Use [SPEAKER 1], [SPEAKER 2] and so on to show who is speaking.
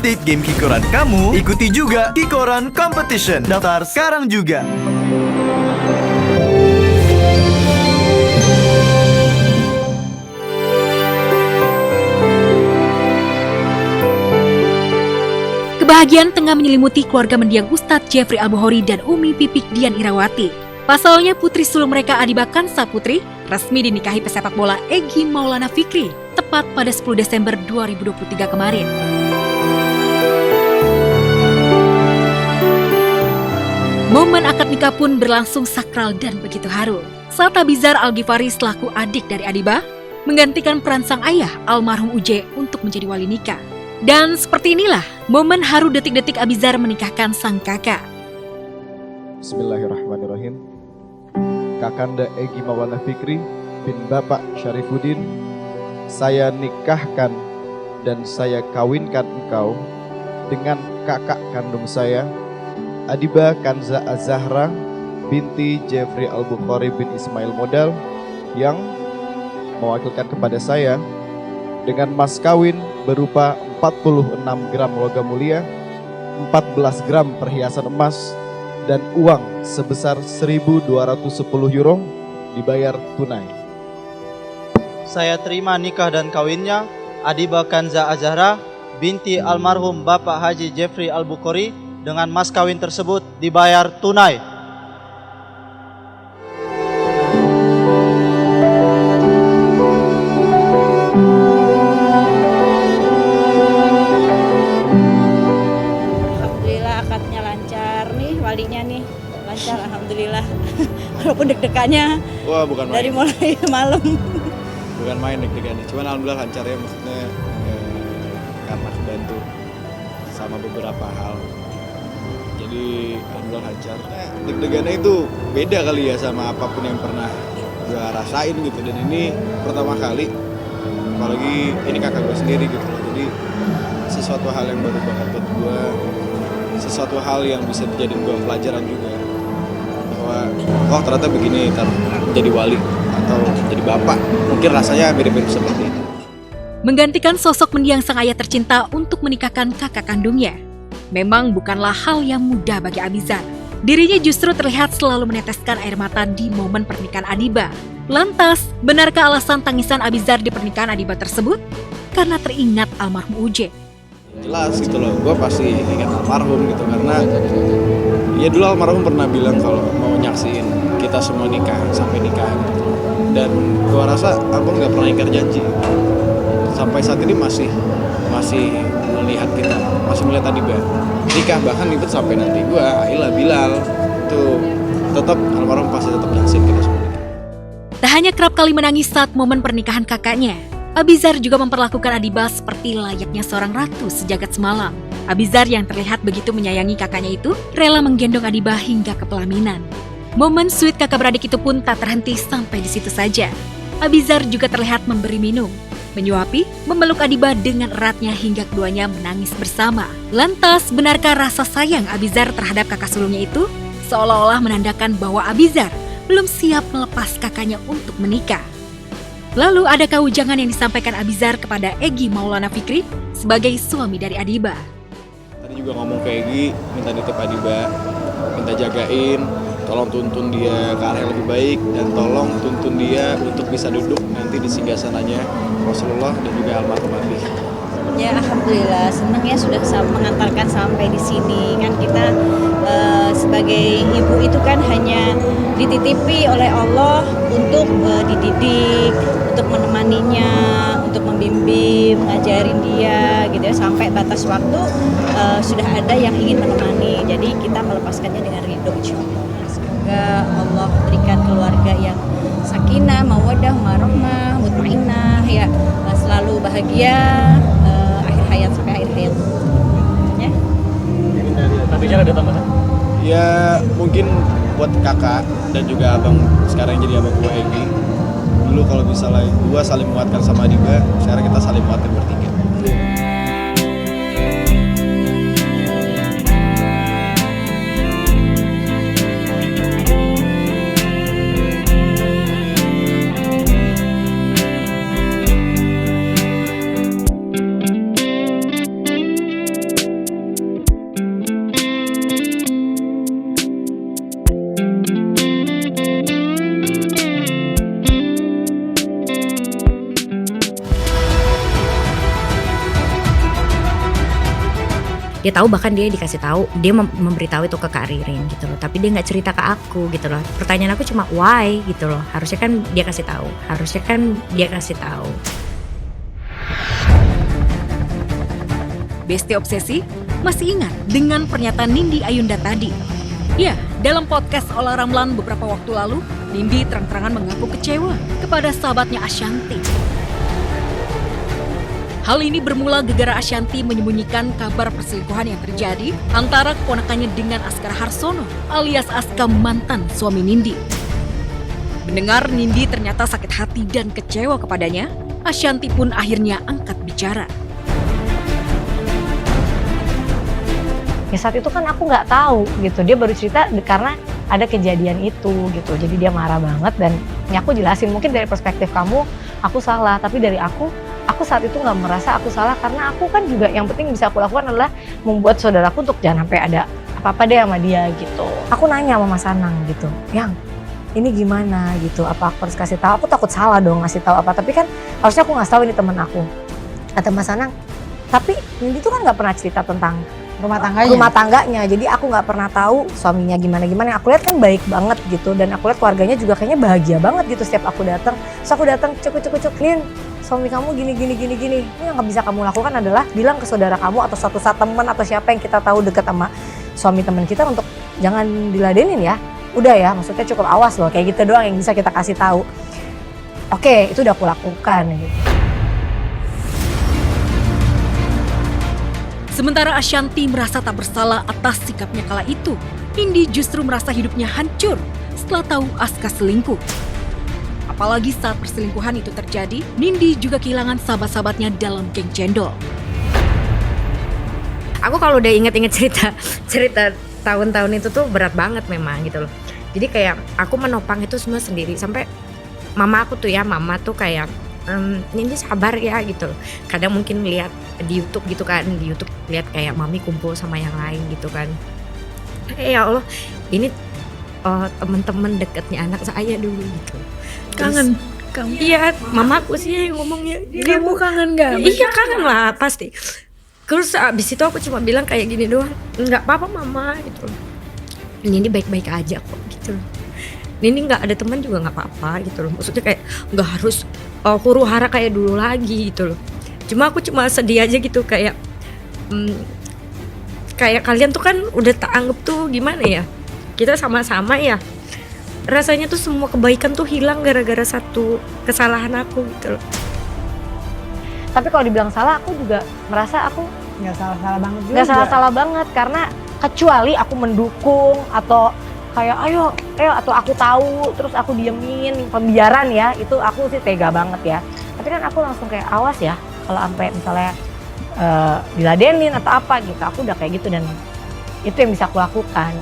[SPEAKER 1] update game Kikoran kamu, ikuti juga Kikoran Competition. Daftar sekarang juga.
[SPEAKER 2] Kebahagiaan tengah menyelimuti keluarga mendiang Ustadz Jeffrey Al-Bukhari dan Umi Pipik Dian Irawati. Pasalnya putri sulung mereka Adiba Kansa Putri resmi dinikahi pesepak bola Egy Maulana Fikri tepat pada 10 Desember 2023 kemarin. Momen akad nikah pun berlangsung sakral dan begitu haru saat Abizar Al-Ghifari selaku adik dari Adiba menggantikan peran sang ayah almarhum Uje untuk menjadi wali nikah. Dan seperti inilah momen haru detik-detik Abizar menikahkan sang kakak.
[SPEAKER 3] Bismillahirrahmanirrahim. Kakanda Egy Maulana Fikri bin Bapak Syarifuddin, saya nikahkan dan saya kawinkan engkau dengan kakak kandung saya, Adiba Kanza Az-Zahra binti Jeffrey Al-Bukhari bin Ismail Modal, yang mewakilkan kepada saya dengan mas kawin berupa 46 gram logam mulia, 14 gram perhiasan emas, dan uang sebesar 1.210 euro dibayar tunai.
[SPEAKER 4] Saya terima nikah dan kawinnya Adiba Kanza Az-Zahra binti almarhum Bapak Haji Jeffrey Al-Bukhari dengan mas kawin tersebut dibayar tunai.
[SPEAKER 5] Walinya nih lancar, alhamdulillah. Walaupun deg-degannya
[SPEAKER 6] bukan main.
[SPEAKER 5] Dari mulai malam.
[SPEAKER 6] Bukan main deg-degannya, cuman alhamdulillah lancar ya, maksudnya karena kebantu sama beberapa hal. Jadi alhamdulillah lancar. Deg-degannya itu beda kali ya sama apapun yang pernah gue rasain gitu, dan ini pertama kali, apalagi ini kakak gue sendiri gitu. Jadi sesuatu hal yang baru banget buat gue, sesuatu hal yang bisa dijadiin gue pelajaran juga, bahwa oh ternyata begini ntar jadi wali atau jadi bapak, mungkin rasanya mirip-mirip seperti itu.
[SPEAKER 2] Menggantikan sosok mendiang sang ayah tercinta untuk menikahkan kakak kandungnya memang bukanlah hal yang mudah bagi Abizar. Dirinya justru terlihat selalu meneteskan air mata di momen pernikahan Adiba. Lantas, benarkah alasan tangisan Abizar di pernikahan Adiba tersebut? Karena teringat almarhum Uje.
[SPEAKER 6] Jelas gitu loh, gue pasti ingat almarhum gitu, karena ya dulu almarhum pernah bilang kalau mau nyaksiin kita semua nikah sampai nikah gitu. Dan gue rasa almarhum nggak pernah ingkar janji, sampai saat ini masih melihat kita, masih melihat Adiba nikah, bahkan itu sampai nanti gue Aila Bilal itu tetap almarhum pasti tetap nyaksiin kita semua nikah.
[SPEAKER 2] Tak hanya kerap kali menangis saat momen pernikahan kakaknya, Abizar juga memperlakukan Adiba seperti layaknya seorang ratu sejagat semalam. Abizar yang terlihat begitu menyayangi kakaknya itu rela menggendong Adiba hingga ke pelaminan. Momen sweet kakak beradik itu pun tak terhenti sampai di situ saja. Abizar juga terlihat memberi minum, menyuapi, memeluk Adiba dengan eratnya hingga keduanya menangis bersama. Lantas, benarkah rasa sayang Abizar terhadap kakak sulungnya itu seolah-olah menandakan bahwa Abizar belum siap melepas kakaknya untuk menikah? Lalu adakah ujangan yang disampaikan Abizar kepada Egy Maulana Fikri sebagai suami dari Adiba?
[SPEAKER 6] Tadi juga ngomong ke Egy, minta nitip Adiba, minta jagain, tolong tuntun dia ke arah yang lebih baik, dan tolong tuntun dia untuk bisa duduk nanti di singgasananya Rasulullah dan juga almarhum Abi.
[SPEAKER 5] Ya alhamdulillah, senang ya sudah mengantarkan sampai di sini. Kan kita sebagai ibu itu kan hanya dititipi oleh Allah untuk dididik, untuk menemaninya, untuk membimbing, mengajarin dia gitu ya, sampai batas waktu sudah ada yang ingin menemani. Jadi kita melepaskannya dengan ridho insyaallah. Semoga Allah berikan keluarga yang sakinah, mawaddah, warahmah, mutmainnah ya, selalu bahagia akhir hayat sampai akhir hayat. Ya.
[SPEAKER 7] Tapi ada tambahan?
[SPEAKER 6] Ya mungkin buat kakak dan juga abang sekarang jadi abang gue Egy. Dulu kalau misalnya gue saling menguatkan sama Adiba, sekarang kita saling menguatkan bertiga.
[SPEAKER 8] Dia tahu, bahkan dia dikasih tahu, dia memberitahu itu ke Kak Ririn gitu loh. Tapi dia nggak cerita ke aku gitu loh. Pertanyaan aku cuma why gitu loh. Harusnya kan dia kasih tahu.
[SPEAKER 2] Besti Obsesi masih ingat dengan pernyataan Nindi Ayunda tadi? Ya, dalam podcast Olah Ramlan beberapa waktu lalu, Nindi terang-terangan mengaku kecewa kepada sahabatnya Ashanti. Hal ini bermula gara-gara Ashanti menyembunyikan kabar perselingkuhan yang terjadi antara keponakannya dengan Askara Harsono alias Aska, mantan suami Nindi. Mendengar Nindi ternyata sakit hati dan kecewa kepadanya, Ashanti pun akhirnya angkat bicara.
[SPEAKER 9] Ya saat itu kan aku nggak tahu gitu, dia baru cerita karena ada kejadian itu gitu, jadi dia marah banget dan ya aku jelasin mungkin dari perspektif kamu aku salah, tapi dari aku saat itu nggak merasa aku salah karena aku kan juga yang penting bisa aku lakukan adalah membuat saudaraku untuk jangan sampai ada apa-apa deh sama dia gitu. Aku nanya sama Mas Anang gitu, yang ini gimana gitu, apa aku harus kasih tahu? Aku takut salah dong ngasih tahu apa, tapi kan harusnya aku ngasih tahu ini teman aku. Kata Mas Anang, tapi Nindi tuh kan nggak pernah cerita tentang rumah tangganya, jadi aku nggak pernah tahu suaminya gimana. Aku lihat kan baik banget gitu, dan aku lihat keluarganya juga kayaknya bahagia banget gitu setiap aku datang. Terus aku datang cuk Lin, suami kamu gini. Ini yang nggak bisa kamu lakukan adalah bilang ke saudara kamu atau suatu saat teman atau siapa yang kita tahu dekat sama suami teman kita untuk jangan diladenin ya. Udah ya, maksudnya cukup awas loh, kayak gitu doang yang bisa kita kasih tahu. Oke, itu udah aku lakukan gitu.
[SPEAKER 2] Sementara Ashanti merasa tak bersalah atas sikapnya kala itu, Nindi justru merasa hidupnya hancur setelah tahu Aska selingkuh. Apalagi saat perselingkuhan itu terjadi, Nindi juga kehilangan sahabat-sahabatnya dalam geng cendol.
[SPEAKER 8] Aku kalau udah inget-inget cerita tahun-tahun itu tuh berat banget memang gitu loh. Jadi kayak aku menopang itu semua sendiri, sampai mama tuh kayak Nindi sabar ya gitu loh. Kadang mungkin lihat di YouTube gitu kan, di YouTube lihat kayak mami kumpul sama yang lain gitu kan. Ya Allah, ini teman-teman dekatnya anak saya dulu gitu.
[SPEAKER 2] Kangen kamu?
[SPEAKER 8] Iya, mamaku sih yang ngomongnya.
[SPEAKER 2] Kamu kangen gak?
[SPEAKER 8] Iya kangen lah pasti. Terus abis itu aku cuma bilang kayak gini doang, nggak apa-apa mama gitu. Nindi baik-baik aja kok gitu. Nindi nggak ada teman juga nggak apa-apa gitu loh. Maksudnya kayak nggak harus huru hara kayak dulu lagi gitu loh. Aku cuma sedih aja gitu kayak kayak kalian tuh kan udah tak anggap tuh gimana ya, kita sama-sama ya, rasanya tuh semua kebaikan tuh hilang gara-gara satu kesalahan aku gitu loh.
[SPEAKER 9] Tapi kalau dibilang salah, aku juga merasa aku
[SPEAKER 10] nggak salah-salah banget juga.
[SPEAKER 9] Nggak salah-salah banget, karena kecuali aku mendukung atau kayak ayo atau aku tahu terus aku diemin, pembiaran ya, itu aku sih tega banget ya. Tapi kan aku langsung kayak awas ya kalau sampai misalnya diladenin atau apa gitu, aku udah kayak gitu dan itu yang bisa aku lakukan.